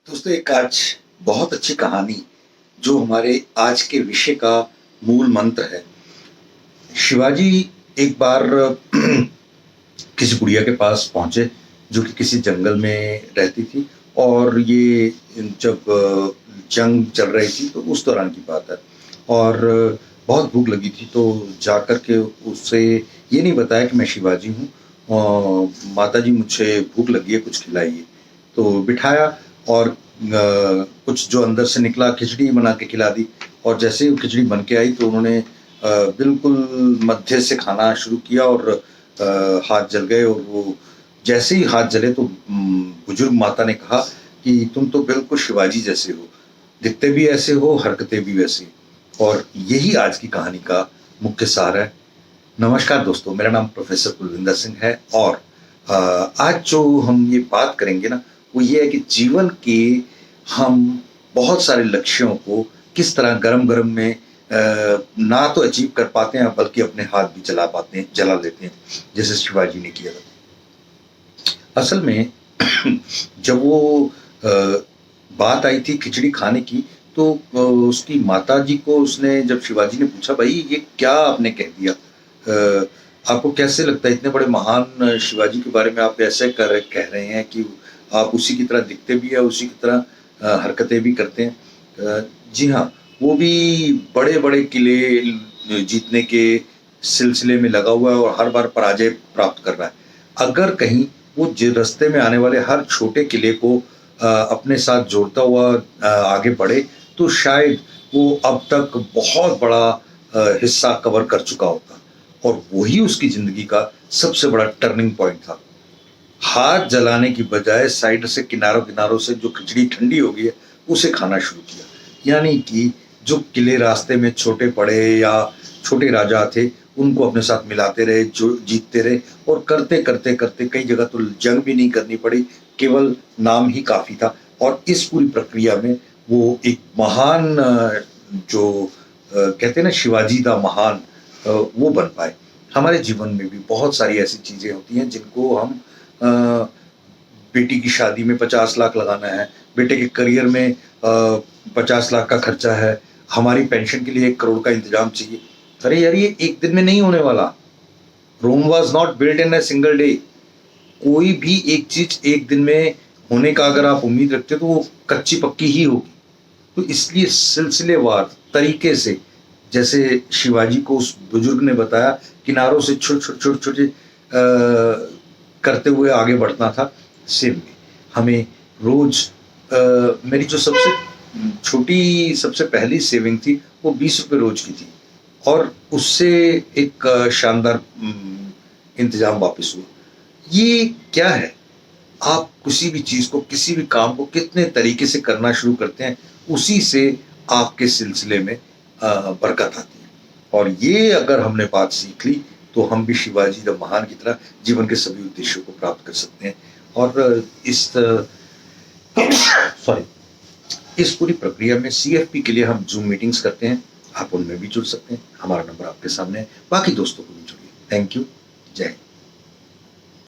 दोस्तों एक आज बहुत अच्छी कहानी जो हमारे आज के विषय का मूल मंत्र है। शिवाजी एक बार किसी बुढ़िया के पास पहुंचे जो कि किसी जंगल में रहती थी और ये जब जंग चल रही थी तो उस दौरान की बात है। और बहुत भूख लगी थी तो जाकर के उससे ये नहीं बताया कि मैं शिवाजी हूँ और माता जी मुझे भूख लगी है कुछ खिलाइए। तो बिठाया और कुछ जो अंदर से निकला खिचड़ी बना के खिला दी। और जैसे ही वो खिचड़ी बन के आई तो उन्होंने बिल्कुल मध्य से खाना शुरू किया और हाथ जल गए। और वो जैसे ही हाथ जले तो बुजुर्ग माता ने कहा कि तुम तो बिल्कुल शिवाजी जैसे हो, दिखते भी ऐसे हो, हरकतें भी वैसी। और यही आज की कहानी का मुख्य सार है। नमस्कार दोस्तों, मेरा नाम प्रोफेसर कुलविंदर सिंह है और आज जो हम ये बात करेंगे ना वो ये है कि जीवन के हम बहुत सारे लक्ष्यों को किस तरह गरम-गरम में ना तो अचीव कर पाते हैं बल्कि अपने हाथ भी जला लेते हैं, जैसे शिवाजी ने किया था। असल में जब वो अ, बात आई थी खिचड़ी खाने की तो उसकी माताजी को उसने जब शिवाजी ने पूछा भाई ये क्या आपने कह दिया, आपको कैसे लगता है इतने बड़े महान शिवाजी के बारे में आप ऐसे कह रहे हैं कि आप उसी की तरह दिखते भी है उसी की तरह हरकतें भी करते हैं। जी हाँ, वो भी बड़े बड़े किले जीतने के सिलसिले में लगा हुआ है और हर बार पराजय प्राप्त कर रहा है। अगर कहीं वो रास्ते में आने वाले हर छोटे किले को अपने साथ जोड़ता हुआ आगे बढ़े तो शायद वो अब तक बहुत बड़ा हिस्सा कवर कर चुका होता। और वही उसकी जिंदगी का सबसे बड़ा टर्निंग पॉइंट था। हाथ जलाने की बजाय साइड से किनारों किनारों से जो खिचड़ी ठंडी हो गई है उसे खाना शुरू किया। यानी कि जो किले रास्ते में छोटे पड़े या छोटे राजा थे उनको अपने साथ मिलाते रहे, जो जीतते रहे। और करते करते करते कई जगह तो जंग भी नहीं करनी पड़ी, केवल नाम ही काफी था। और इस पूरी प्रक्रिया में वो एक महान जो कहते हैं ना शिवाजी दा महान, वो बन पाए। हमारे जीवन में भी बहुत सारी ऐसी चीजें होती हैं जिनको हम अ, बेटी की शादी में 50 लाख लगाना है, बेटे के करियर में 50 लाख का खर्चा है, हमारी पेंशन के लिए 1 करोड़ का इंतजाम चाहिए। अरे यार ये एक दिन में नहीं होने वाला। Rome was not built in a single day. कोई भी एक चीज एक दिन में होने का अगर आप उम्मीद रखते हो तो वो कच्ची पक्की ही होगी। तो इसलिए सिलसिलेवार तरीके से जैसे शिवाजी को उस बुजुर्ग ने बताया किनारों से छोटे-छोटे करते हुए आगे बढ़ना था। सेम में हमें रोज मेरी जो सबसे छोटी सबसे पहली सेविंग थी वो 20 रुपए रोज की थी और उससे एक शानदार इंतजाम वापस हुआ। ये क्या है, आप किसी भी चीज को किसी भी काम को कितने तरीके से करना शुरू करते हैं उसी से आपके सिलसिले में बरकत आती है। और ये अगर हमने बात सीख ली तो हम भी शिवाजी द महान की तरह जीवन के सभी उद्देश्यों को प्राप्त कर सकते हैं। और इस सॉरी इस पूरी प्रक्रिया में सीएफपी के लिए हम जूम मीटिंग्स करते हैं, आप उनमें भी जुड़ सकते हैं। हमारा नंबर आपके सामने है, बाकी दोस्तों को भी जुड़िए। Thank you. जय हिंद।